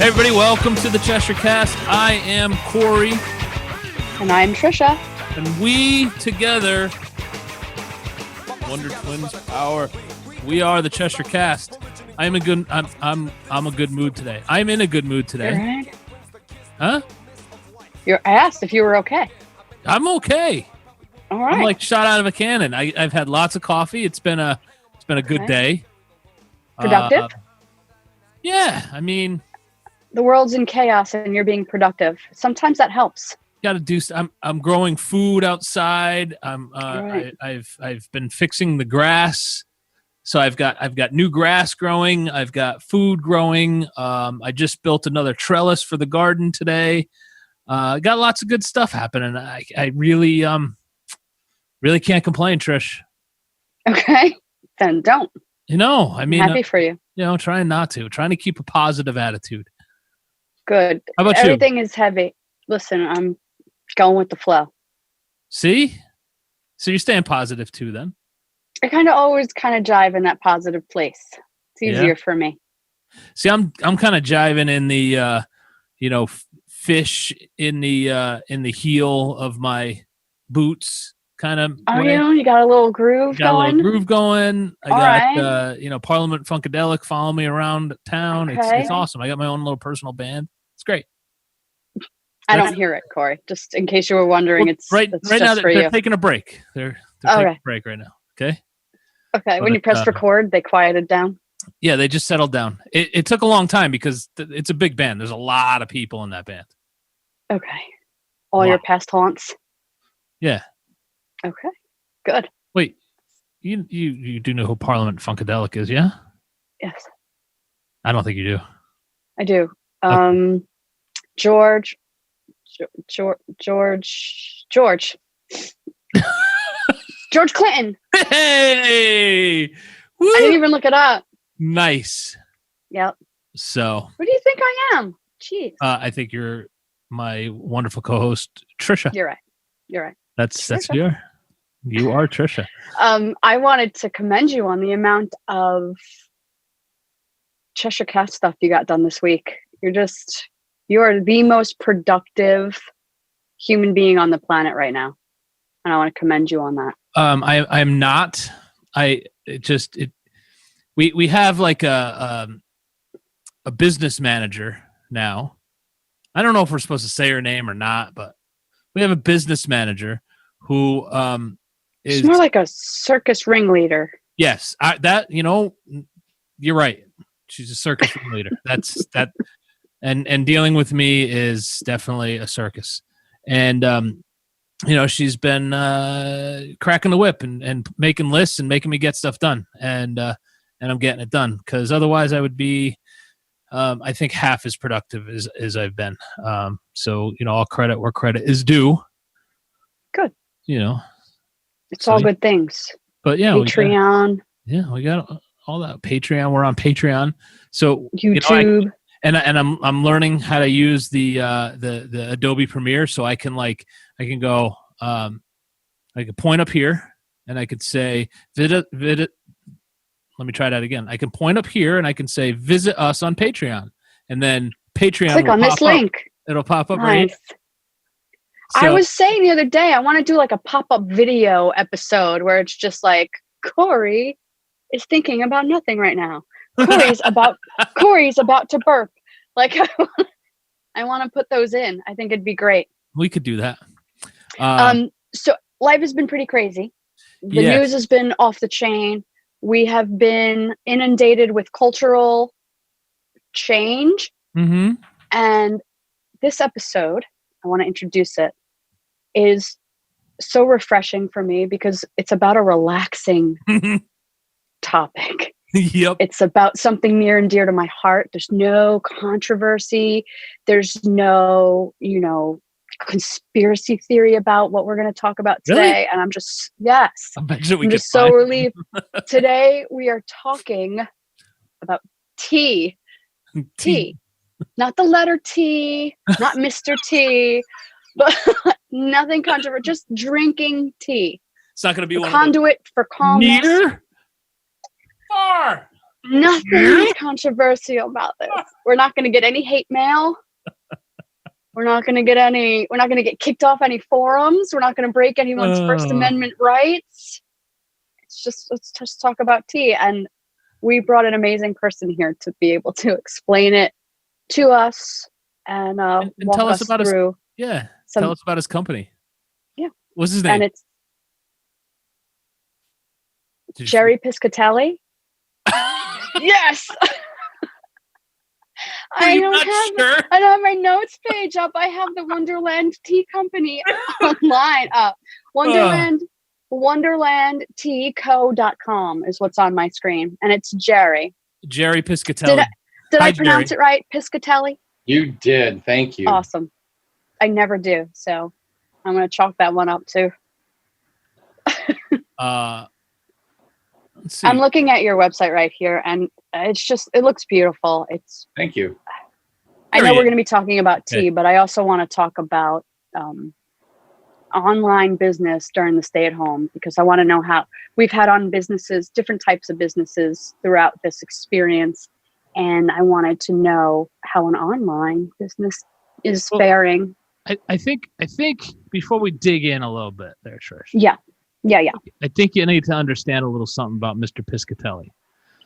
everybody, welcome to the Cheshire Cast. I am Corey. And I'm Trisha. And we together, Wonder Twins power. We are the Cheshire Cast. I'm a good mood today. I'm in a good mood today. Right. Huh? I asked if you were okay. I'm okay. All right. I'm like shot out of a cannon. I've had lots of coffee. It's been a good day. Productive? Yeah, I mean, the world's in chaos and you're being productive. Sometimes that helps. Got to do. I'm growing food outside. Right. I've been fixing the grass, so I've got new grass growing. I've got food growing. I just built another trellis for the garden today. Got lots of good stuff happening. I really can't complain, Trish. Okay, then don't. I mean, happy for you. Trying to keep a positive attitude. Good. How about Everything is heavy. Listen, I'm going with the flow. See? So you're staying positive too then? I always jive in that positive place. It's easier for me. See, I'm kind of jiving in the fish in the heel of my boots kind of way. You got a little groove going? A little groove going. I got right. Parliament Funkadelic follow me around town. Okay. It's awesome. I got my own little personal band. It's great. I don't hear it, Corey. Just in case you were wondering, well, it's right now they're taking a break. They're taking a break right now. Okay. Okay. When you pressed record, they quieted down. Yeah, they just settled down. It took a long time because it's a big band. There's a lot of people in that band. Okay. All your past haunts. Yeah. Okay. Good. Wait, you do know who Parliament Funkadelic is, yeah? Yes. I don't think you do. I do. Okay. George. George Clinton. Hey! Woo! I didn't even look it up. Nice. Yep. So. Who do you think I am? Jeez. I think you're my wonderful co-host, Trisha. You're right. That's who you are. You are Trisha. I wanted to commend you on the amount of Cheshire Cast stuff you got done this week. You are the most productive human being on the planet right now. And I want to commend you on that. I'm not. We have like a business manager now. I don't know if we're supposed to say her name or not, but we have a business manager who is more like a circus ringleader. Yes, you're right. She's a circus ringleader. That's that, and dealing with me is definitely a circus. And she's been cracking the whip and making lists and making me get stuff done, and I'm getting it done because otherwise I would be. I think half as productive as I've been. So, all credit where credit is due. Good. It's all good things. But yeah, Patreon. We got all that. Patreon. We're on Patreon. So YouTube. I'm learning how to use the Adobe Premiere, so I can go. I can point up here and I could say visit. Let me try that again. I can point up here and I can say, visit us on Patreon. And then Patreon click on this link. It'll pop up. Nice. Right. So, I was saying the other day, I want to do like a pop-up video episode where it's just like, Corey is thinking about nothing right now. Corey's about to burp. Like, I want to put those in. I think it'd be great. We could do that. So life has been pretty crazy. The news has been off the chain. We have been inundated with cultural change. Mm-hmm. And this episode, I want to introduce it, is so refreshing for me because it's about a relaxing topic. Yep. It's about something near and dear to my heart. There's no controversy. There's no, conspiracy theory about what we're going to talk about today. Really? And I'm just, yes. I bet you we I'm just so relieved. Today we are talking about tea. Tea. Not the letter T, not Mr. T, but nothing controversial. Just drinking tea. It's not going to be a conduit for calmness. Near? Far. Nothing is controversial about this. We're not going to get any hate mail. We're not going to get kicked off any forums. We're not going to break anyone's First Amendment rights. Let's just talk about tea. And we brought an amazing person here to be able to explain it to us and walk tell us about through. Tell us about his company. Yeah. What's his name? And it's Jerry Piscatelli. Yes. I don't have my notes page up. I have the Wonderland Tea Company online. WonderlandTeaCo.com is what's on my screen, and it's Jerry Piscatelli. Did I pronounce it right? Piscatelli? You did. Thank you. Awesome. I never do, so I'm going to chalk that one up too. Let's see. I'm looking at your website right here, and it looks beautiful. Thank you. I know we're going to be talking about tea, but I also want to talk about online business during the stay-at-home, because I want to know how we've had on businesses, different types of businesses throughout this experience, and I wanted to know how an online business is faring. I think before we dig in a little bit there, Trish. Yeah. I think you need to understand a little something about Mr. Piscatelli.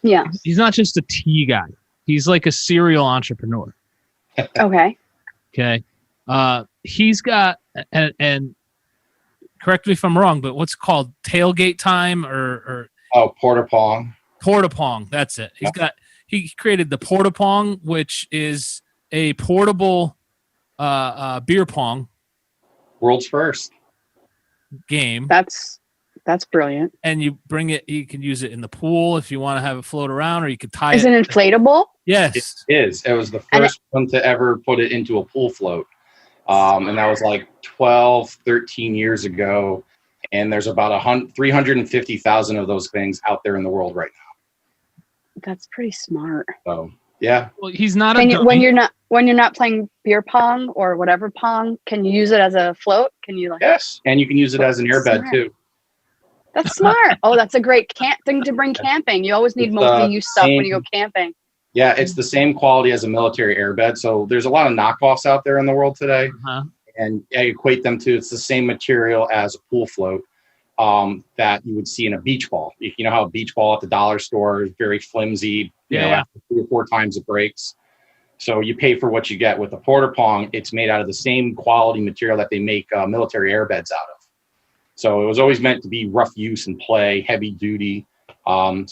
Yeah. He's not just a tea guy. He's like a serial entrepreneur. Okay. Okay. He's got, and correct me if I'm wrong, but what's it called tailgate time or Porta Pong. Porta Pong. That's it. He created the Porta Pong, which is a portable beer pong. World's first game. That's brilliant. And you bring it, you can use it in the pool if you want to have it float around, or you could tie it. Is it inflatable? Yes. It is. It was the first one to ever put it into a pool float. And that was like 12, 13 years ago. And there's about 350,000 of those things out there in the world right now. That's pretty smart. So, yeah. Well, he's not when you're not playing beer pong or whatever pong, can you use it as a float? Can you Yes. And you can use it as an airbed too. That's smart. Oh, that's a great thing to bring camping. You always need multi-use stuff when you go camping. Yeah, it's the same quality as a military airbed. So there's a lot of knockoffs out there in the world today. Uh-huh. And I equate them to, it's the same material as a pool float that you would see in a beach ball. You know how a beach ball at the dollar store is very flimsy, after 3 or 4 times it breaks. So you pay for what you get. With the Porta Pong, it's made out of the same quality material that they make military airbeds out of. So it was always meant to be rough use and play, heavy duty. Online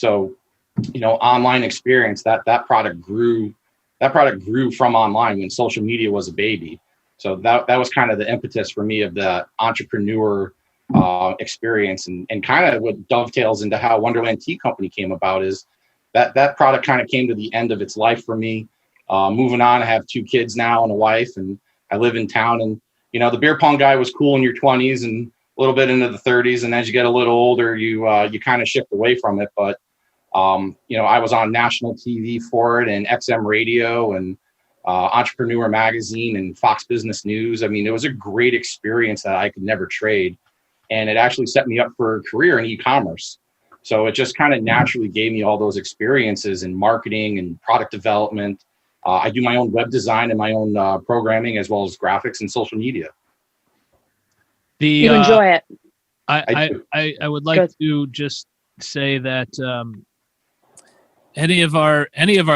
experience, that product grew from online when social media was a baby. So that was kind of the impetus for me of the entrepreneur experience, and kind of what dovetails into how Wonderland Tea Company came about is that product kind of came to the end of its life for me. Moving on, I have 2 kids now and a wife, and I live in town, and the beer pong guy was cool in your 20s and a little bit into the 30s, and as you get a little older, you kind of shift away from it. But I was on national TV for it, and XM radio, and Entrepreneur Magazine, and Fox Business News. I mean, it was a great experience that I could never trade, and it actually set me up for a career in e-commerce. So it just kind of naturally gave me all those experiences in marketing and product development. I do my own web design and my own programming, as well as graphics and social media. You enjoy it. I would like to just say that any of our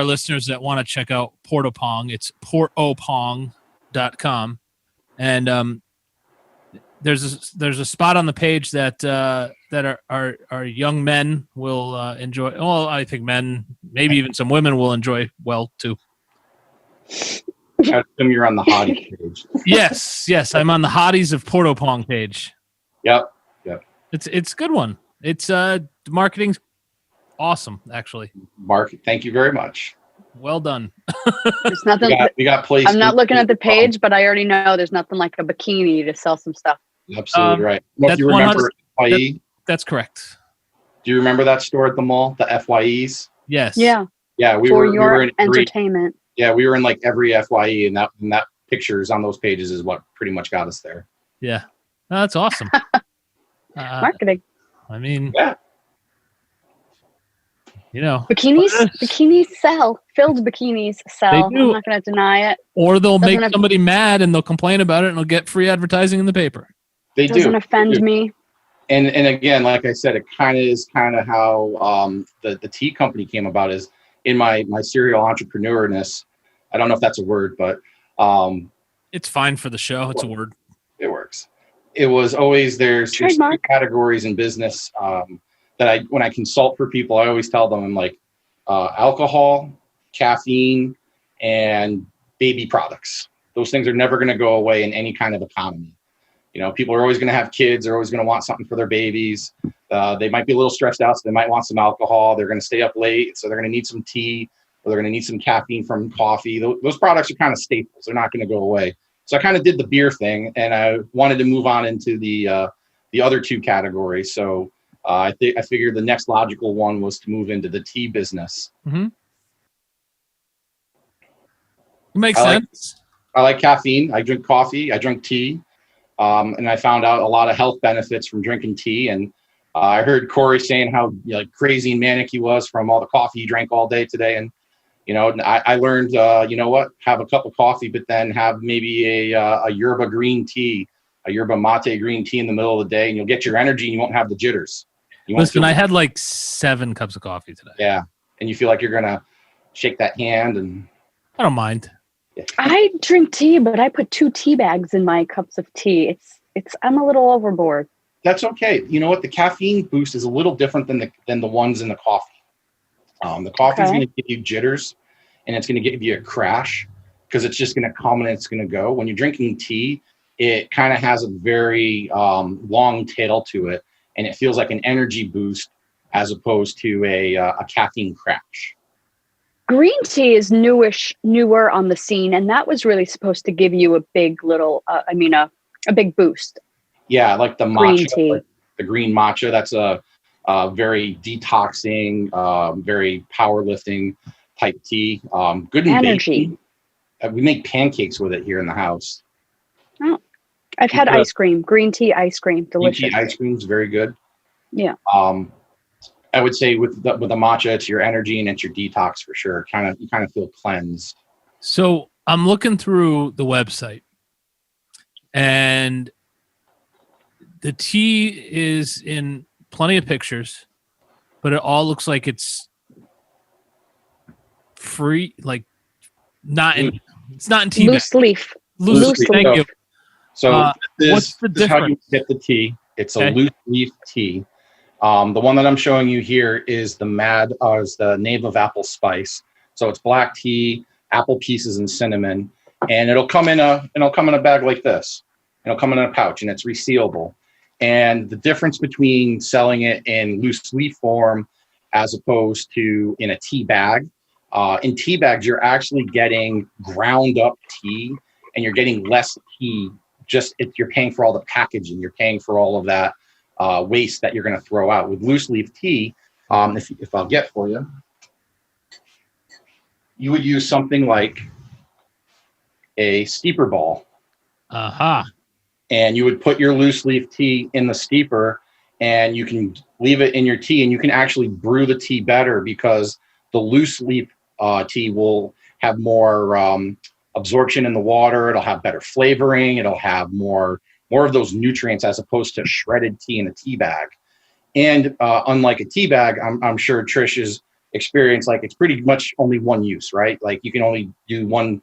listeners that want to check out Porta Pong, it's portopong.com, and there's a spot on the page that our young men will enjoy. Well, I think men, maybe even some women, will enjoy well too. I assume you're on the hottie page. Yes, I'm on the Hotties of Porta Pong page. Yep. It's a good one. It's marketing's awesome, actually. Thank you very much. Well done. There's nothing. We got places. I'm not looking at the page, but I already know there's nothing like a bikini to sell some stuff. Absolutely right. Do you remember FYE? That's correct. Do you remember that store at the mall, the FYEs? Yes. Yeah. Yeah, we were in entertainment. Yeah, we were in like every FYE, and that pictures on those pages is what pretty much got us there. Yeah, that's awesome. Marketing. I mean, yeah. You know, bikinis sell. Filled bikinis sell. They do. I'm not going to deny it. Or they'll make somebody mad and they'll complain about it and they'll get free advertising in the paper. They doesn't offend me. And again, like I said, it kind of how the tea company came about. Is in my serial entrepreneurness. I don't know if that's a word, but it's fine for the show. It's a word. It works. It was always there's two categories in business that when I consult for people, I always tell them, I'm like, alcohol, caffeine, and baby products. Those things are never going to go away in any kind of economy. You know, people are always going to have kids. They're always going to want something for their babies. They might be a little stressed out, so they might want some alcohol. They're going to stay up late, so they're going to need some tea, or they're going to need some caffeine from coffee. Those products are kind of staples. They're not going to go away. So I kind of did the beer thing, and I wanted to move on into the other two categories. So I figured the next logical one was to move into the tea business. Mm-hmm. It makes sense. I like caffeine. I drink coffee. I drink tea. And I found out a lot of health benefits from drinking tea. And I heard Corey saying how crazy and manic he was from all the coffee he drank all day today. And, I learned, have a cup of coffee, but then have maybe a yerba green tea, a yerba mate green tea in the middle of the day, and you'll get your energy and you won't have the jitters. Listen, I had like 7 cups of coffee today. Yeah. And you feel like you're going to shake that hand. And I don't mind. Yeah. I drink tea, but I put 2 tea bags in my cups of tea. I'm a little overboard. That's okay. You know what? The caffeine boost is a little different than the ones in the coffee. The coffee is going to give you jitters, and it's going to give you a crash because it's just going to come and it's going to go. When you're drinking tea, it kind of has a very long tail to it, and it feels like an energy boost as opposed to a caffeine crash. Green tea is newer on the scene, and that was really supposed to give you a big little, a big boost. Yeah, like the green matcha, tea. like the green matcha. That's a very detoxing, very powerlifting type tea. Good in energy. Baking. We make pancakes with it here in the house. Oh, I've had ice cream, green tea ice cream, delicious. Green tea ice cream is very good. Yeah. I would say with the matcha, it's your energy and it's your detox for sure. You kind of feel cleansed. So I'm looking through the website, and the tea is in plenty of pictures, but it all looks like it's free, like it's not in tea. Loose leaf. Loose leaf. Thank you. So what's the difference? How you get the tea. It's a loose leaf tea. The one that I'm showing you here is the nave of apple spice. So it's black tea, apple pieces, and cinnamon, and it'll come in a bag like this. It'll come in a pouch, and it's resealable. And the difference between selling it in loose leaf form as opposed to in a tea bag, in tea bags you're actually getting ground up tea, and you're getting less tea. You're paying for all the packaging. You're paying for all of that waste that you're going to throw out. With loose leaf tea, if I'll get for you, you would use something like a steeper ball. Uh-huh. And you would put your loose leaf tea in the steeper, and you can leave it in your tea, and you can actually brew the tea better because the loose leaf tea will have more absorption in the water. It'll have better flavoring. It'll have more of those nutrients as opposed to shredded tea in a tea bag. And unlike a tea bag, I'm sure Trish's experience, like it's pretty much only one use, right? Like you can only do one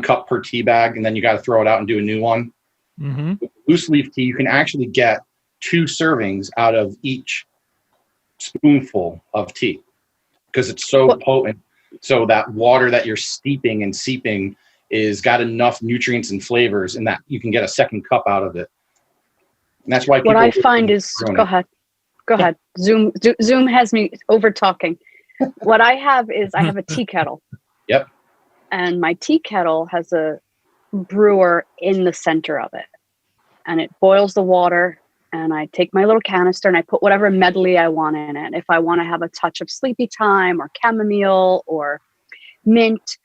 cup per tea bag, and then you got to throw it out and do a new one. Mm-hmm. With loose leaf tea, you can actually get 2 servings out of each spoonful of tea because it's so potent. So that water that you're steeping and seeping is got enough nutrients and flavors, and that you can get a second cup out of it. And that's why what I find is go ahead. Zoom has me over talking. What I have is I have a tea kettle. Yep. And my tea kettle has a brewer in the center of it, and it boils the water, and I take my little canister and I put whatever medley I want in it. If I want to have a touch of sleepy time or chamomile or mint,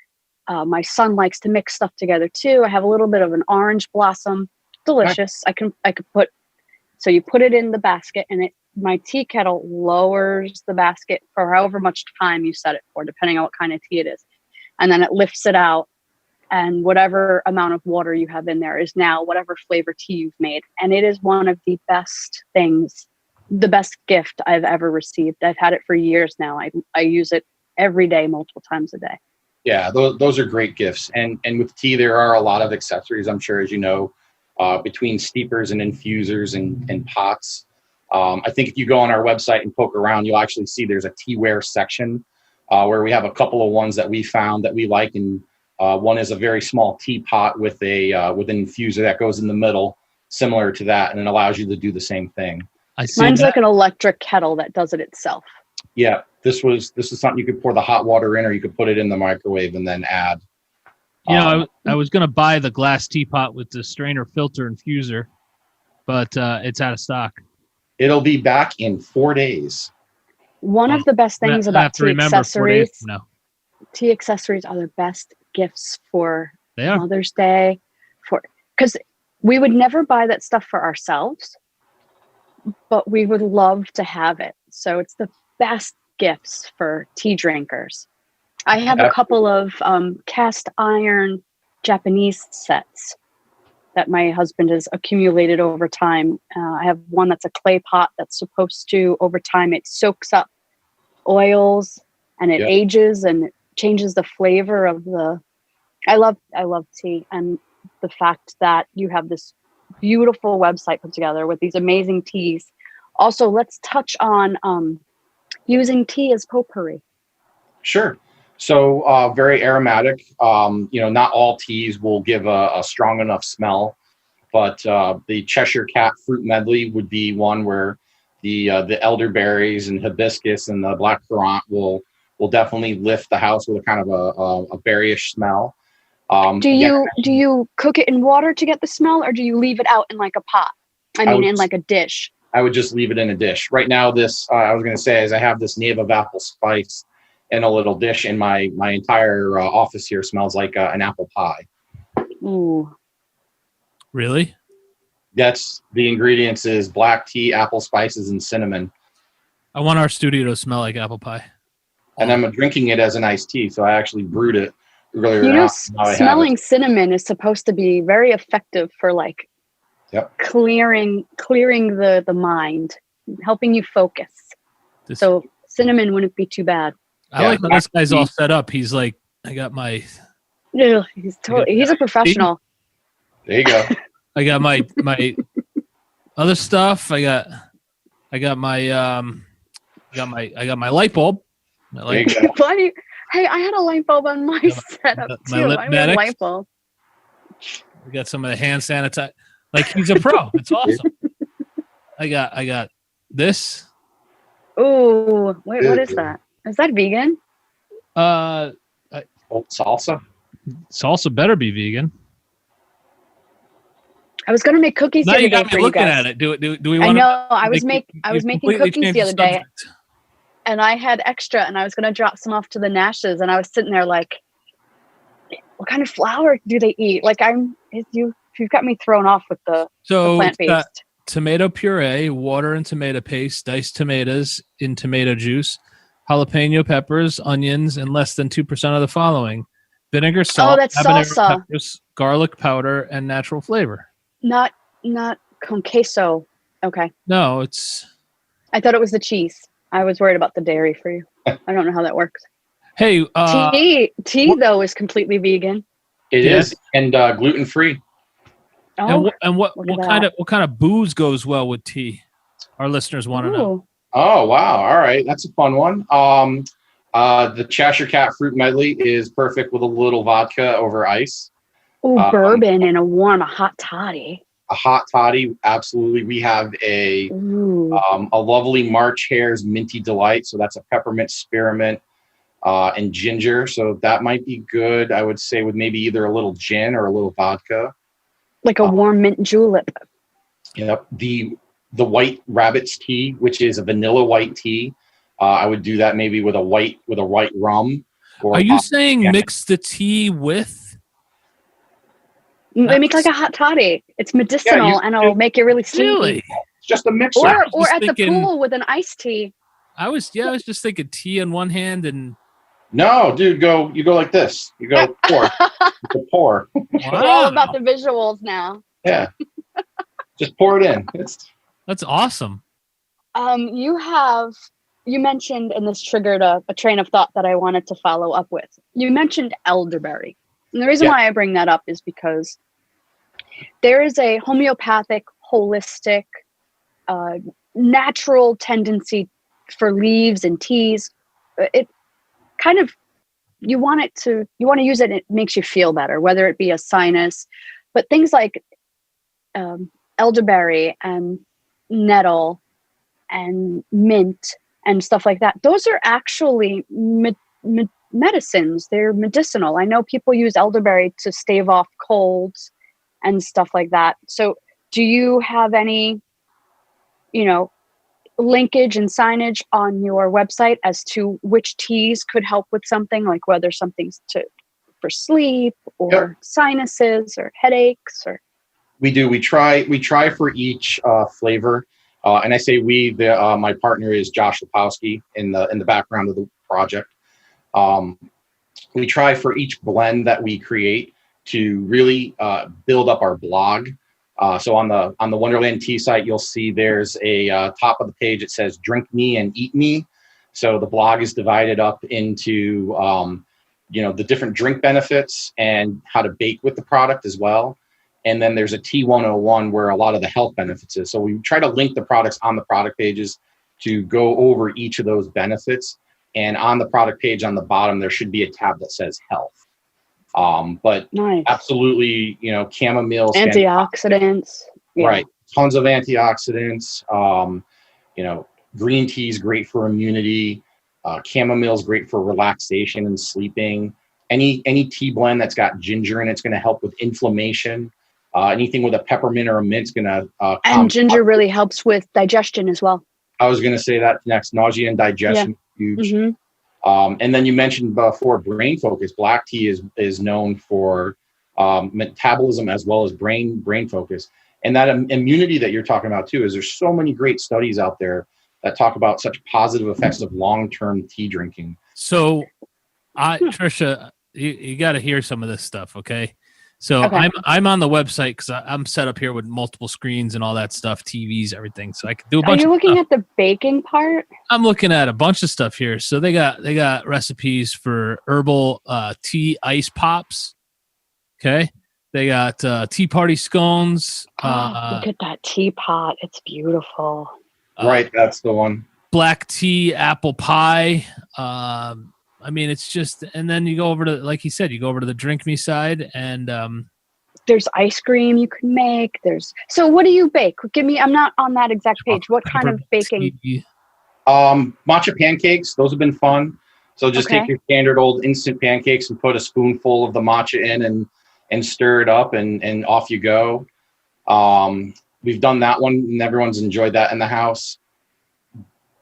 my son likes to mix stuff together too. I have a little bit of an orange blossom, delicious. I could put, so you put it in the basket and it my tea kettle lowers the basket for however much time you set it for, depending on what kind of tea it is. And then it lifts it out. And whatever amount of water you have in there is now whatever flavor tea you've made. And it is one of the best things, the best gift I've ever received. I've had it for years now. I use it every day, multiple times a day. Yeah, those are great gifts. And with tea, there are a lot of accessories, I'm sure, as you know, between steepers and infusers and pots. I think if you go on our website and poke around, you'll actually see there's a teaware section where we have a couple of ones that we found that we like. And one is a very small teapot with an infuser that goes in the middle, similar to that, and it allows you to do the same thing. Mine's like an electric kettle that does it itself. Yeah, this is something you could pour the hot water in, or you could put it in the microwave and then add. I was going to buy the glass teapot with the strainer filter infuser, but it's out of stock. It'll be back in 4 days. One of the best things about tea accessories. Tea accessories are the best gifts for Mother's Day, because we would never buy that stuff for ourselves, but we would love to have it. So it's the best gifts for tea drinkers. I have a couple of cast iron Japanese sets that my husband has accumulated over time. I have one that's a clay pot that's supposed to, over time, it soaks up oils and it ages and it changes the flavor of the. I love tea, and the fact that you have this beautiful website put together with these amazing teas. Also, let's touch on using tea as potpourri. Sure. So very aromatic. Not all teas will give a strong enough smell, but the Cheshire Cat fruit medley would be one where the elderberries and hibiscus and the black currant will definitely lift the house with a kind of a berryish smell. Do you cook it in water to get the smell, or do you leave it out in like a pot? In like a dish. I would just leave it in a dish. Right now, this I was going to say is I have this nave of apple spice in a little dish, and my entire office here smells like an apple pie. Ooh. Really? That's the ingredients is black tea, apple spices, and cinnamon. I want our studio to smell like apple pie. And I'm drinking it as an iced tea, so I actually brewed it earlier. Smelling cinnamon is supposed to be very effective for clearing the mind, helping you focus. So cinnamon wouldn't be too bad. I like when this guy's all set up. He's like, I got my. Yeah, he's a professional. There you go. I got my other stuff. I got my light bulb. Hey, I had a light bulb on my setup too. I had a light bulb. We got some of the hand sanitizer. Like, he's a pro. It's awesome. I got this. Oh, wait, what is that? Is that vegan? Salsa. Salsa better be vegan. I was gonna make cookies the other day for you guys. Looking at it. Do we want? I know. I was making cookies the other day, and I had extra, and I was gonna drop some off to the Nashes, and I was sitting there like, what kind of flour do they eat? Like, you've got me thrown off with the plant-based. Tomato puree, water and tomato paste, diced tomatoes in tomato juice, jalapeno peppers, onions, and less than 2% of the following: vinegar, salt, habanero peppers, garlic powder, and natural flavor. Not con queso. Okay. No, it's. I thought it was the cheese. I was worried about the dairy for you. I don't know how that works. Hey, tea though is completely vegan. It is, and gluten free. Oh, and what kind of booze goes well with tea? Our listeners want to know. Oh wow! All right, that's a fun one. The Cheshire Cat fruit medley is perfect with a little vodka over ice. Oh, bourbon and a hot toddy. A hot toddy, absolutely. We have a lovely March Hare's Minty Delight. So that's a peppermint, spearmint, and ginger. So that might be good. I would say with maybe either a little gin or a little vodka. Like a warm mint julep. Yep. The White Rabbit's tea, which is a vanilla white tea. I would do that maybe with a white rum. Are you saying mix the tea with? They make like a hot toddy. It's medicinal and it'll make you really sleepy. Really? just a mixer. Or just at the thinking- pool with an iced tea. I was just thinking tea in one hand and No, dude, you go like this. You go pour. You go pour. We're all about the visuals now. Yeah. Just pour it in. That's awesome. You mentioned, and this triggered a train of thought that I wanted to follow up with. You mentioned elderberry. And the reason why I bring that up is because there is a homeopathic, holistic, natural tendency for leaves and teas. It kind of, you want to use it and it makes you feel better, whether it be a sinus, but things like elderberry and nettle and mint and stuff like that. Those are actually medicines. They're medicinal. I know people use elderberry to stave off colds and stuff like that. So do you have any, linkage and signage on your website as to which teas could help with something, like whether something's for sleep or sinuses or headaches? Or we do. We try for each flavor. And I say my partner is Josh Lepowski in the background of the project. We try for each blend that we create to really build up our blog. So on the Wonderland Tea site, you'll see there's a top of the page. It says "Drink Me and Eat Me." So the blog is divided up into the different drink benefits and how to bake with the product as well. And then there's a Tea 101 where a lot of the health benefits is. So we try to link the products on the product pages to go over each of those benefits. And on the product page on the bottom, there should be a tab that says health. But nice. Absolutely, chamomile, antioxidants, right? Tons of antioxidants. Green tea is great for immunity. Chamomile is great for relaxation and sleeping. Any tea blend that's got ginger in it's going to help with inflammation. Anything with a peppermint or a mint's going to. And ginger really helps with digestion as well. I was going to say that next. Nausea and digestion, huge. Mm-hmm. And then you mentioned before brain focus. Black tea is known for metabolism as well as brain focus. And that immunity that you're talking about too, is there's so many great studies out there that talk about such positive effects of long-term tea drinking. So, Trisha, you got to hear some of this stuff, okay? So I'm on the website because I'm set up here with multiple screens and all that stuff, TVs, everything. So I can do a bunch. Are you looking at the baking part? I'm looking at a bunch of stuff here. So they got recipes for herbal tea ice pops. Okay, they got tea party scones. Look at that teapot; it's beautiful. Right, that's the one. Black tea apple pie. I mean, it's just, and then you go over to, like you said, you go over to the Drink Me side, and there's ice cream you can make. So what do you bake? I'm not on that exact page. What kind of baking? Matcha pancakes. Those have been fun. So just take your standard old instant pancakes and put a spoonful of the matcha in and stir it up and off you go. We've done that one and everyone's enjoyed that in the house.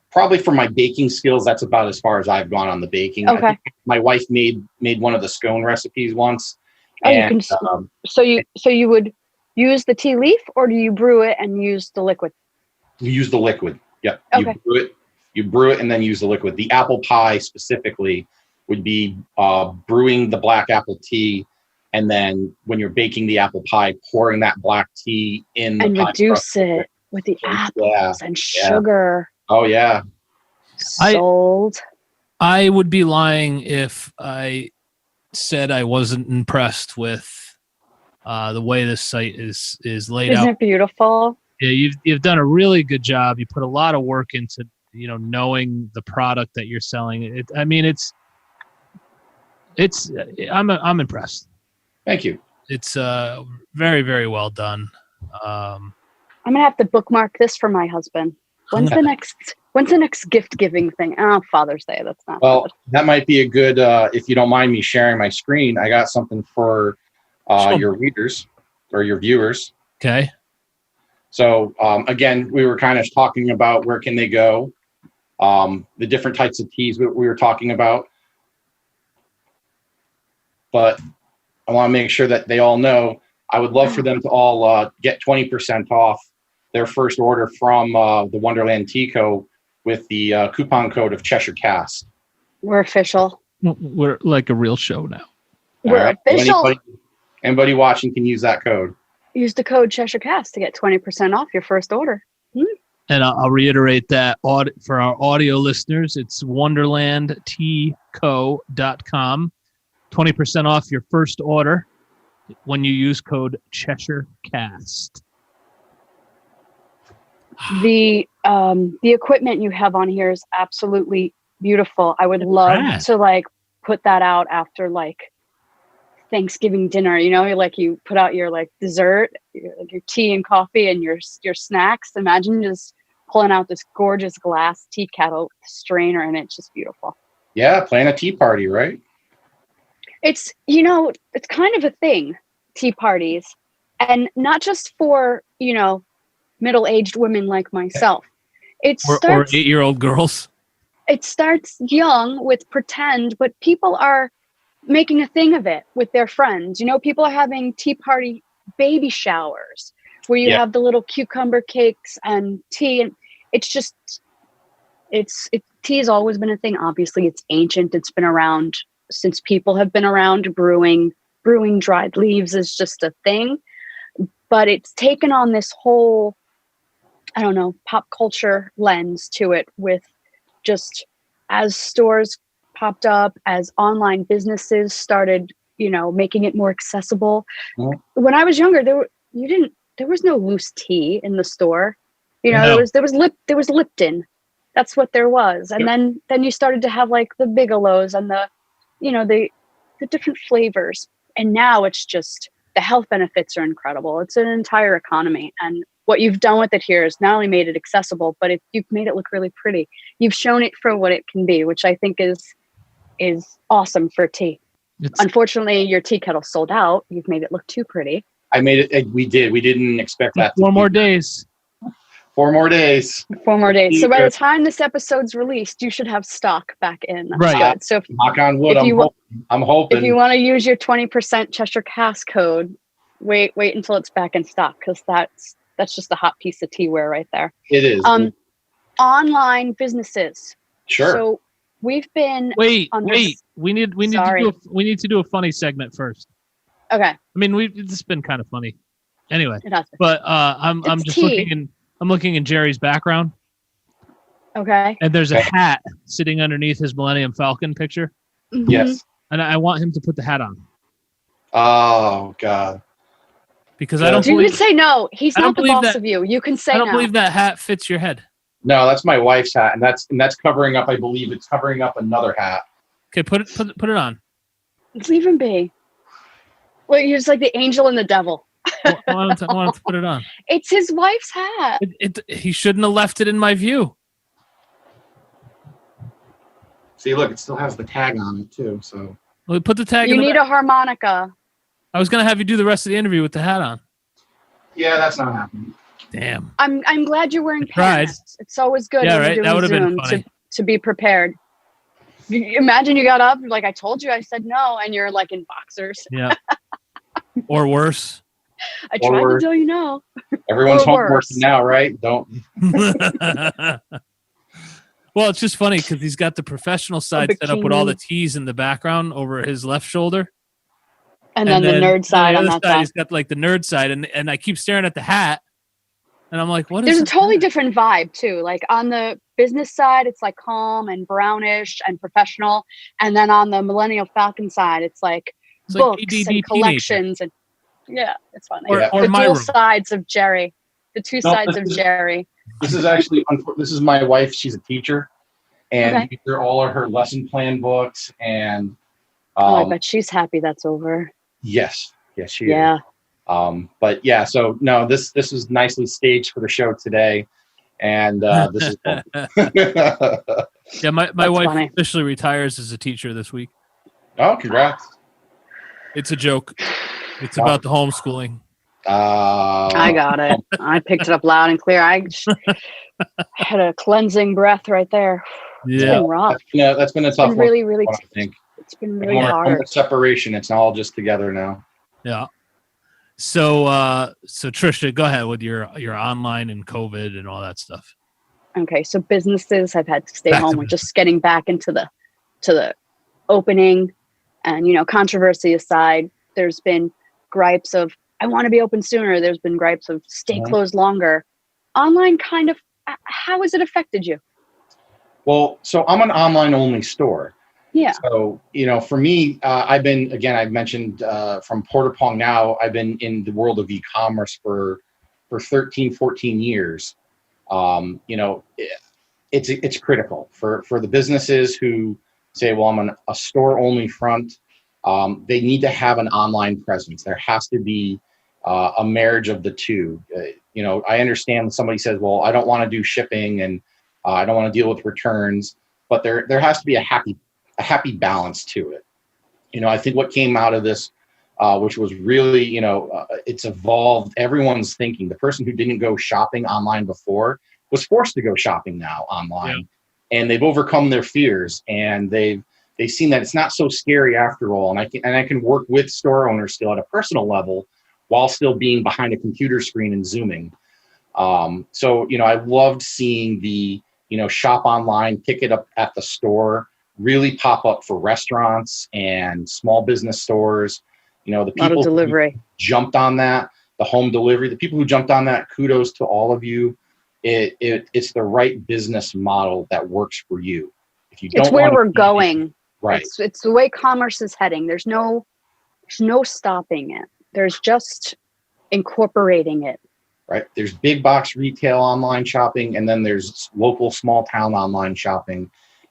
Probably for my baking skills, that's about as far as I've gone on the baking. Okay. I think my wife made one of the scone recipes once. Oh, and, so you would use the tea leaf, or do you brew it and use the liquid? We use the liquid. Yep. Okay. You brew it and then use the liquid. The apple pie specifically would be brewing the black apple tea, and then when you're baking the apple pie, pouring that black tea in and the pie reduce it with the apples and sugar. Oh yeah. Sold. I would be lying if I said I wasn't impressed with the way this site is laid out. Isn't it beautiful? Yeah, you've done a really good job. You put a lot of work into knowing the product that you're selling. I'm impressed. Thank you. It's very, very well done. I'm gonna have to bookmark this for my husband. When's the next gift giving thing? Oh, Father's Day. That's not. Well, good. That might be a good. If you don't mind me sharing my screen, I got something for your readers or your viewers. Okay. So again, we were kind of talking about where can they go, the different types of teas we were talking about. But I want to make sure that they all know. I would love for them to all get 20% off their first order from the Wonderland Tea Co. with the coupon code of Cheshire Cast. We're official. We're like a real show now. We're official. Anybody watching can use that code. Use the code CheshireCast to get 20% off your first order. And I'll reiterate that for our audio listeners, it's wonderlandteaco.com. 20% off your first order when you use code CheshireCast. The equipment you have on here is absolutely beautiful. I would love to like put that out after like Thanksgiving dinner, you know, like you put out your like dessert, your tea and coffee and your snacks. Imagine just pulling out this gorgeous glass tea kettle strainer, and it's just beautiful. Yeah, plan a tea party, right? It's, you know, it's kind of a thing, tea parties, and not just for, you know, middle-aged women like myself. It starts, or 8-year-old girls. It starts young with pretend, but people are making a thing of it with their friends. You know, people are having tea party baby showers where you have the little cucumber cakes and tea, and it's just tea has always been a thing. Obviously, it's ancient. It's been around since people have been around. Brewing dried leaves is just a thing, but it's taken on this whole, I don't know, pop culture lens to it, with just as stores popped up, as online businesses started, you know, making it more accessible. When I was younger, there was no loose tea in the store. You know, there was Lipton. That's what there was. And then you started to have like the Bigelows and the, you know, the different flavors. And now it's just, the health benefits are incredible. It's an entire economy. And what you've done with it here is not only made it accessible, but you've made it look really pretty. You've shown it for what it can be, which I think is awesome for tea. Unfortunately, your tea kettle sold out. You've made it look too pretty. I made it. We did. We didn't expect that. 4 more days. 4 more days. 4 more days. So by the time this episode's released, you should have stock back in. That's right. Good. So knock on wood. I'm hoping. If you want to use your 20% Cheshire Cast code, wait until it's back in stock, because that's just a hot piece of teaware right there. It is. Online businesses. Sure. So we've been. Wait. We need to do a funny segment first. Okay. I mean, it's been kind of funny. Anyway, it has been. But I'm just looking in Jerry's background. Okay. And there's a hat sitting underneath his Millennium Falcon picture. Mm-hmm. Yes. And I want him to put the hat on. Oh God. Because I don't. You can say no. He's not the boss of you. You can say no. I don't believe that hat fits your head. No, that's my wife's hat, and that's covering up. I believe it's covering up another hat. Okay, put it on. Leave him be. Well, you're just like the angel and the devil. I want him to put it on. It's his wife's hat. He shouldn't have left it in my view. See, look, it still has the tag on it too. So well, put the tag. You need a harmonica. I was gonna have you do the rest of the interview with the hat on. Yeah, that's not happening. Damn. I'm glad you're wearing pants. It's always good. Yeah, right. That would have been funny. To be prepared. Imagine you got up, like I told you, I said no, and you're like in boxers. Yeah. Or worse. I tried to tell you no. Everyone's home working now, right? Don't. Well, it's just funny because he's got the professional side set up with all the T's in the background over his left shoulder. And then the nerd side on that side. He's got like the nerd side, and I keep staring at the hat, and I'm like, what is There's a totally different vibe too. Like on the business side, it's like calm and brownish and professional. And then on the Millennial Falcon side, it's like books and collections. And yeah, it's funny. Or the my dual room. Sides of Jerry. The two sides of Jerry. This is actually, this is my wife. She's a teacher. And these are all of her lesson plan books. And I bet she's happy that's over. Yes, she is. But yeah, so no, this is nicely staged for the show today, and this is fun. Yeah, my wife officially retires as a teacher this week. Oh, congrats! It's a joke. It's about the homeschooling. I got it. I picked it up loud and clear. I had a cleansing breath right there. It's been rough. Yeah, that's been a tough one. Really, really. I think it's been really hard. More separation. It's all just together now. Yeah. So Trisha, go ahead with your online and COVID and all that stuff. Okay, so businesses have had to stay Back to home. We're just getting back into the opening, and controversy aside, there's been gripes of I want to be open sooner. There's been gripes of stay closed longer. Online kind of, how has it affected you? Well, so I'm an online only store. Yeah. So, for me, I've mentioned from Porta Pong now, I've been in the world of e-commerce for 13, 14 years. It's critical for the businesses who say, well, I'm a store only front. They need to have an online presence. There has to be a marriage of the two. I understand somebody says, well, I don't want to do shipping and I don't want to deal with returns, but there has to be a happy balance to it. I think what came out of this, which was really, it's evolved everyone's thinking. The person who didn't go shopping online before was forced to go shopping now online, and they've overcome their fears, and they've seen that it's not so scary after all. And I can work with store owners still at a personal level while still being behind a computer screen and Zooming. So I loved seeing the, shop online, pick it up at the store, really pop up for restaurants and small business stores. The people delivery who jumped on that, the home delivery, the people who jumped on that, kudos to all of you. It's the right business model that works for you. If you don't, it's where we're going. Right. It's the way commerce is heading. There's no stopping it. There's just incorporating it. Right. There's big box retail online shopping, and then there's local small town online shopping.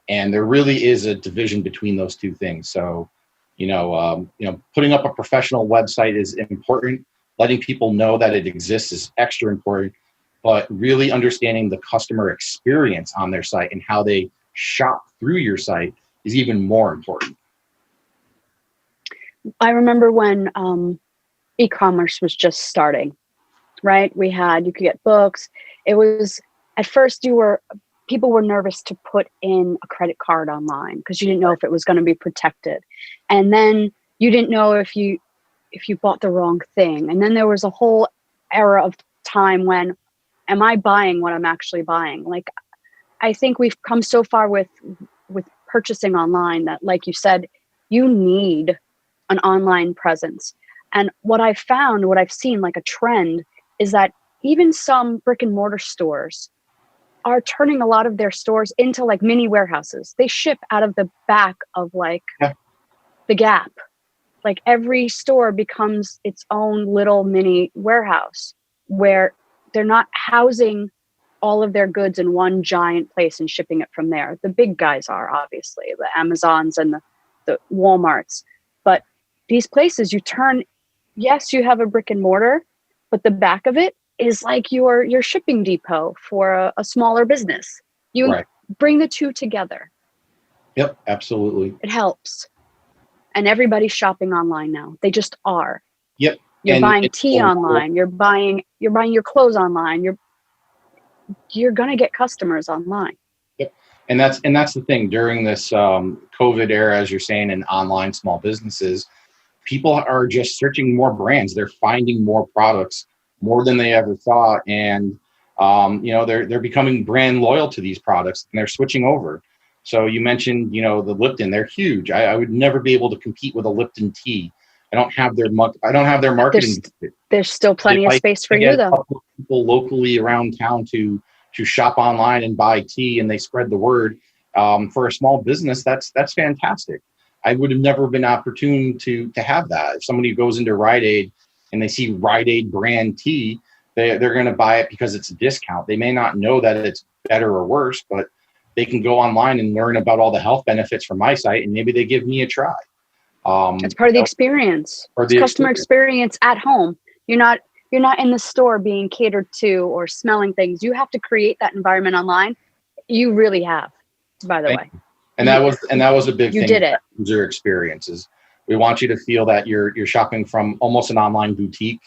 And there really is a division between those two things. So, putting up a professional website is important. Letting people know that it exists is extra important. But really understanding the customer experience on their site and how they shop through your site is even more important. I remember when e-commerce was just starting, right? You could get books. It was, at first people were nervous to put in a credit card online because you didn't know if it was going to be protected. And then you didn't know if you bought the wrong thing. And then there was a whole era of time when, am I buying what I'm actually buying? Like, I think we've come so far with purchasing online that, like you said, you need an online presence. And what I've seen like a trend is that even some brick and mortar stores are turning a lot of their stores into like mini warehouses. They ship out of the back of the Gap. Like every store becomes its own little mini warehouse where they're not housing all of their goods in one giant place and shipping it from there. The big guys are, obviously, the Amazons and the Walmarts. But these places yes, you have a brick and mortar, but the back of it is like your shipping depot for a smaller business. You bring the two together. Yep, absolutely. It helps. And everybody's shopping online now. They just are. Yep. You're buying tea online. You're buying your clothes online. You're going to get customers online. Yep. And that's the thing during this COVID era, as you're saying, in online small businesses, people are just searching more brands. They're finding more products, more than they ever thought. And, they're becoming brand loyal to these products, and they're switching over. So you mentioned, the Lipton, they're huge. I would never be able to compete with a Lipton tea. I don't have their marketing. There's still plenty of space for you, though. People locally around town to shop online and buy tea, and they spread the word. For a small business, that's fantastic. I would have never been opportune to have that. If somebody goes into Rite Aid and they see Rite Aid brand tea, they're going to buy it because it's a discount. They may not know that it's better or worse, but they can go online and learn about all the health benefits from my site, and maybe they give me a try. It's part of the experience. It's customer experience at home. You're not in the store being catered to or smelling things. You have to create that environment online. You really have, by the way. And that was a big thing. You did it. User experiences. We want you to feel that you're shopping from almost an online boutique.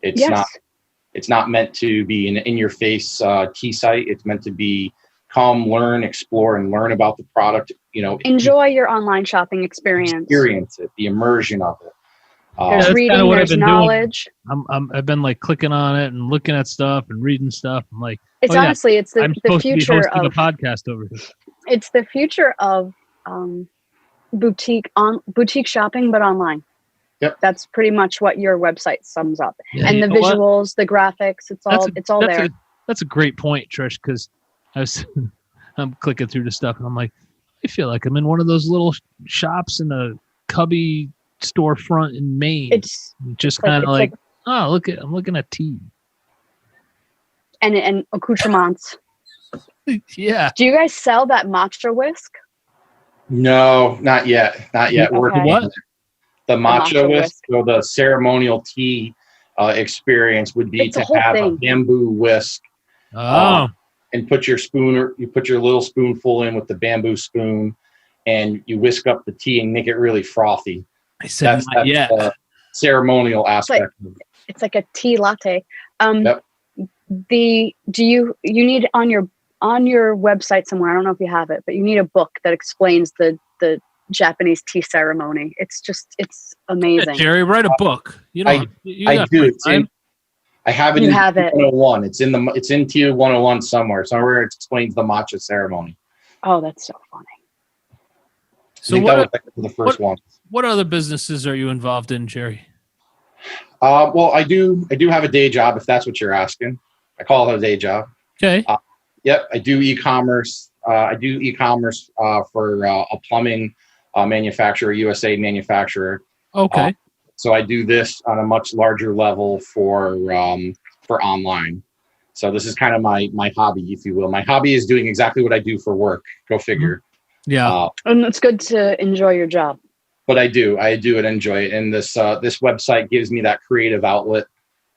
It's not meant to be an in-your-face tea site. It's meant to be come, learn, explore, and learn about the product. Enjoy your online shopping experience. Experience it, the immersion of it. There's that's reading, kinda what I've there's been doing. knowledge. I've been like clicking on it and looking at stuff and reading stuff. I'm like, It's oh, yeah, honestly, it's I'm the supposed to be future hosting a of podcast over here. it's the future of boutique shopping, but online. Yep. That's pretty much what your website sums up. Yeah, And you the know what? visuals, the graphics, it's all there. That's a great point, Trish, because I'm clicking through the stuff and I'm like, I feel like I'm in one of those little shops in a cubby storefront in Maine. It's just like- kind of it's like, like- oh, I'm looking at tea. and accoutrements. Yeah. Do you guys sell that matcha whisk? No, not yet. Not yet. Okay. Working What? on it. The matcha matcha whisk, whisk. or the ceremonial tea experience would be It's a to whole have a thing. bamboo whisk Oh, and put your you put your little spoonful in with the bamboo spoon, and you whisk up the tea and make it really frothy. I said not yet. the ceremonial aspect. It's like a tea latte. Yep. You need on your website somewhere, I don't know if you have it, but you need a book that explains the Japanese tea ceremony. It's amazing. Yeah, Jerry, write a book. You know, I do. I have it. You in have it. 101. It's in Tea 101 somewhere. Somewhere it explains the matcha ceremony. Oh, that's so funny. So I think that was the first one. What other businesses are you involved in, Jerry? Well, I do have a day job, if that's what you're asking. I call it a day job. Okay. Yep, I do e-commerce. I do e-commerce for a plumbing manufacturer, USA manufacturer. Okay. So I do this on a much larger level for online. So this is kind of my hobby, if you will. My hobby is doing exactly what I do for work. Go figure. Yeah. And it's good to enjoy your job. But I do and enjoy it. And this website gives me that creative outlet.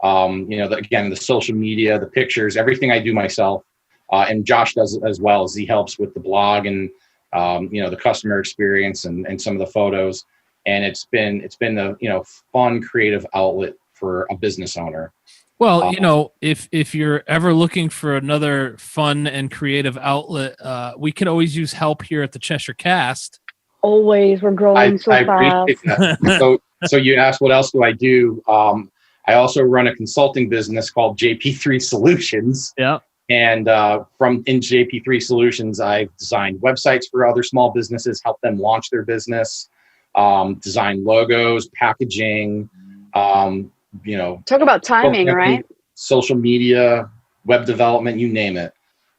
The social media, the pictures, everything I do myself. And Josh does as well, as he helps with the blog and the customer experience and some of the photos. And it's been a fun creative outlet for a business owner. Well, if you're ever looking for another fun and creative outlet, we could always use help here at the Cheshire Cast. Always, we're growing so fast. Appreciate that. So you asked, what else do I do? I also run a consulting business called JP3 Solutions. Yeah. And in JP3 Solutions, I've designed websites for other small businesses, help them launch their business, design logos, packaging, Talk about timing, right? Social media, web development, you name it.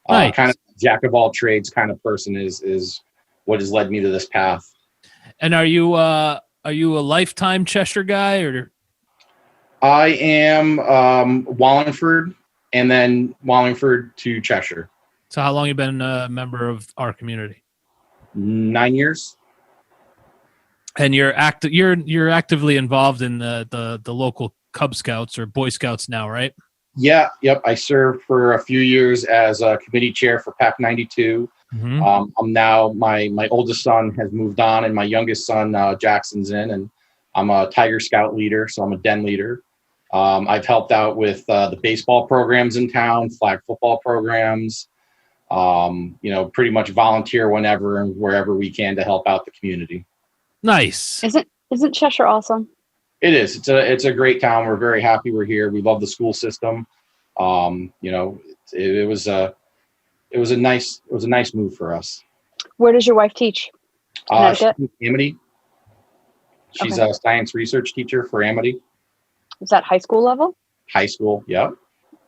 Nice. Kind of jack of all trades kind of person is what has led me to this path. And are you a lifetime Cheshire guy, or? I am Wallingford, and then Wallingford to Cheshire. So how long you been a member of our community? 9 years. And you're actively involved in the local Cub Scouts or Boy Scouts now, right? Yeah. Yep. I served for a few years as a committee chair for PAC 92. Mm-hmm. I'm now, my oldest son has moved on, and my youngest son, Jackson's in, and I'm a Tiger Scout leader. So I'm a den leader. I've helped out with the baseball programs in town, flag football programs, pretty much volunteer whenever and wherever we can to help out the community. Nice. Isn't Cheshire awesome? It is. It's a great town. We're very happy we're here. We love the school system. It was a nice move for us. Where does your wife teach? She's in Amity. She's a science research teacher for Amity. Is that high school level? High school, yep.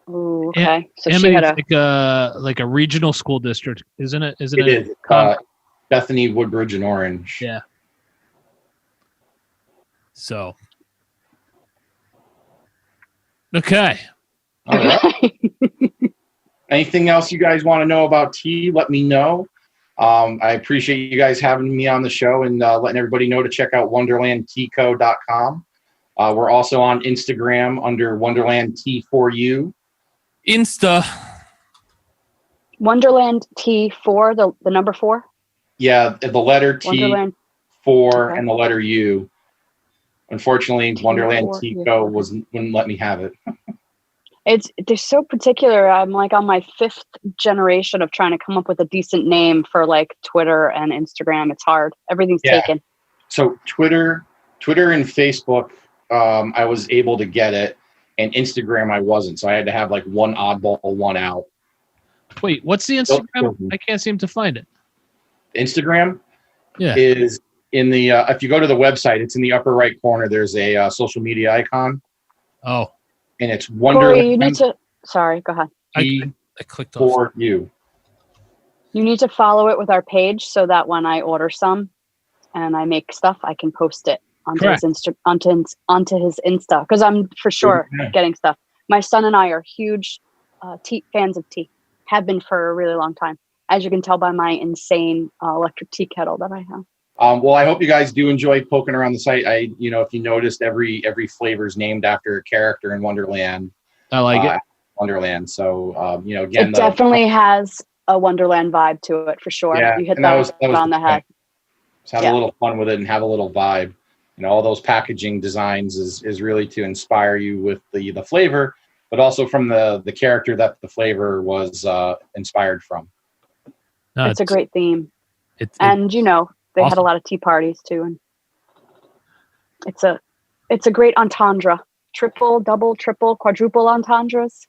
Ooh, okay. So Amity's she had like a regional school district, isn't it? Isn't it? It is. Bethany, Woodbridge, and Orange. Yeah. So. Okay. All right. Anything else you guys want to know about tea, let me know. I appreciate you guys having me on the show and letting everybody know to check out wonderlandteaco.com. We're also on Instagram under Wonderland T4U. Insta. Wonderland T4, the number 4? Yeah, the letter T, Wonderland 4, Okay. and the letter U. Unfortunately, Wonderland T4, Teaco wouldn't let me have it. They're so particular. I'm like on my 5th generation of trying to come up with a decent name for like Twitter and Instagram. It's hard. Everything's taken. So Twitter and Facebook I was able to get it, and Instagram I wasn't. So I had to have like one oddball, one out. Wait, what's the Instagram? I can't seem to find it. Instagram Yeah. is in the if you go to the website, it's in the upper right corner. There's a social media icon. Oh. And it's Corey, Wonderland. you need to. Sorry, go ahead. I clicked off. For you. You need to follow it with our page so that when I order some and I make stuff, I can post it onto his onto his Insta, because I'm for sure getting stuff. My son and I are huge tea fans of tea. Have been for a really long time, as you can tell by my insane electric tea kettle that I have. Well, I hope you guys do enjoy poking around the site. If you noticed, every flavor is named after a character in Wonderland. I like it. Wonderland. So, again, it definitely has a Wonderland vibe to it for sure. Yeah, you hit that on the head. Just have a little fun with it and have a little vibe. All those packaging designs is really to inspire you with the flavor, but also from the character that the flavor was inspired from. No, it's a great theme. And they awesome. Had a lot of tea parties too, and it's a great entendre. Triple, double, triple, quadruple entendres.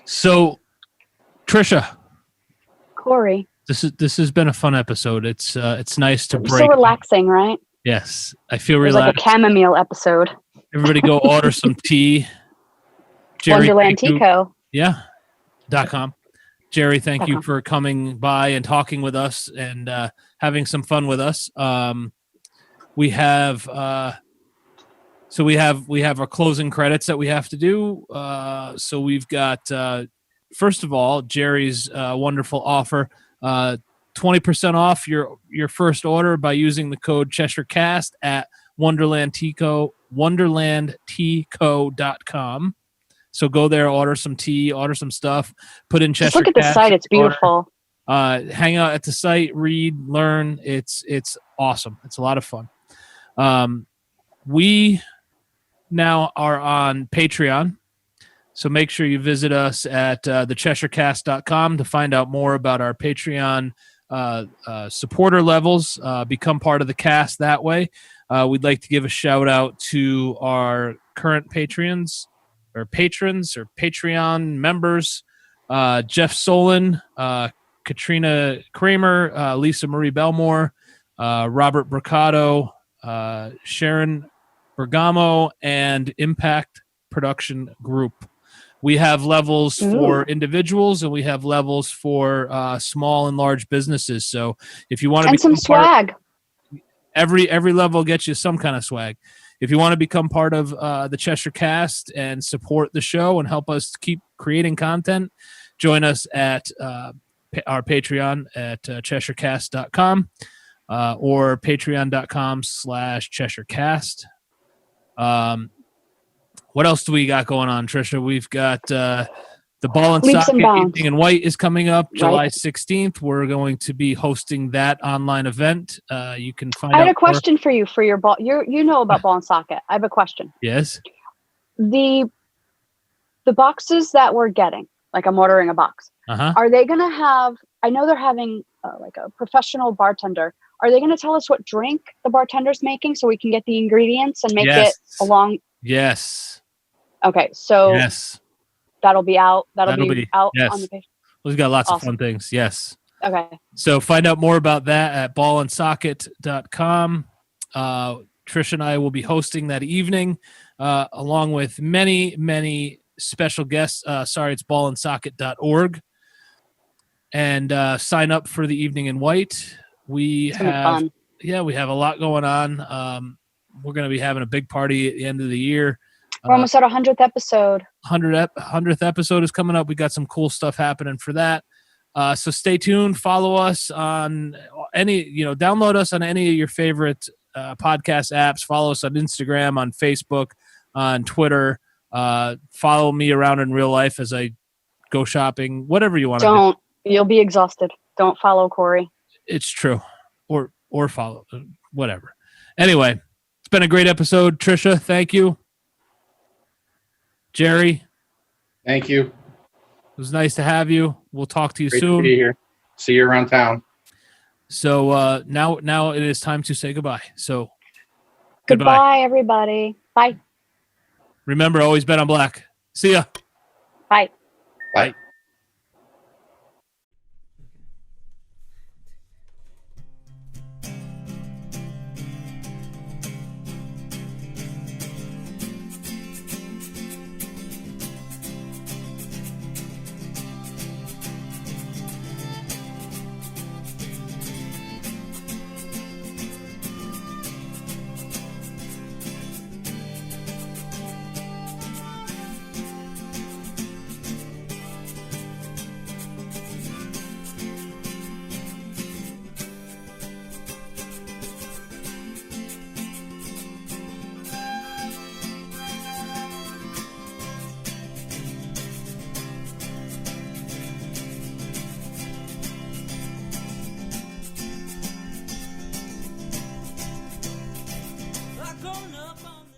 So, Trisha, Corey, this has been a fun episode. It's nice to break. So relaxing, right? Yes, I feel relaxed. Like a chamomile episode. Everybody go order some tea. Jerry, Wonderland Tea Co. Yeah. .com. Jerry, thank you for coming by and talking with us and having some fun with us. We have we have our closing credits that we have to do. So we've got first of all, Jerry's wonderful offer, 20% off your first order by using the code CheshireCast at wonderlandteaco.com. So go there, order some tea, order some stuff, put in Cheshire. Just look at the site; it's beautiful. Hang out at the site, read, learn. It's awesome. It's a lot of fun. We now are on Patreon, so make sure you visit us at thecheshirecast.com to find out more about our Patreon supporter levels. Become part of the cast that way. We'd like to give a shout out to our current patrons or Patreon members, Jeff Solon, Katrina Kramer, Lisa Marie Belmore, Robert Bricado, Sharon Bergamo, and Impact Production Group. We have levels for individuals and we have levels for small and large businesses. So if you want to become some swag, every level gets you some kind of swag. If you want to become part of the Cheshire Cast and support the show and help us keep creating content, join us at our Patreon at CheshireCast.com or patreon.com/CheshireCast. What else do we got going on, Trisha? We've got the Ball and Socket Evening in White is coming up July 16th. We're going to be hosting that online event. You can find out. I had a question for you for your ball. You know about Ball and Socket. I have a question. Yes. The boxes that we're getting, like I'm ordering a box. Are they going to have? I know they're having like a professional bartender. Are they going to tell us what drink the bartender's making so we can get the ingredients and make it along? Yes. Okay, so that'll be out. That'll be out on the page. We've got lots of fun things. Yes. Okay. So find out more about that at ballandsocket.com. Trish and I will be hosting that evening, along with many, many special guests. It's ballandsocket.org. And sign up for the Evening in White. We have a lot going on. We're going to be having a big party at the end of the year. We're almost at 100th episode. 100th episode is coming up. We got some cool stuff happening for that. So stay tuned. Follow us on download us on any of your favorite podcast apps. Follow us on Instagram, on Facebook, on Twitter. Follow me around in real life as I go shopping, whatever you want to do. Don't. You'll be exhausted. Don't follow Corey. It's true. Or follow, whatever. Anyway, it's been a great episode. Trisha, thank you. Jerry, thank you. It was nice to have you. We'll talk to you Great soon. To be here. See you around town. So now it is time to say goodbye. So goodbye everybody. Bye. Remember, always bet on black. See ya. Bye. Bye. I've grown up on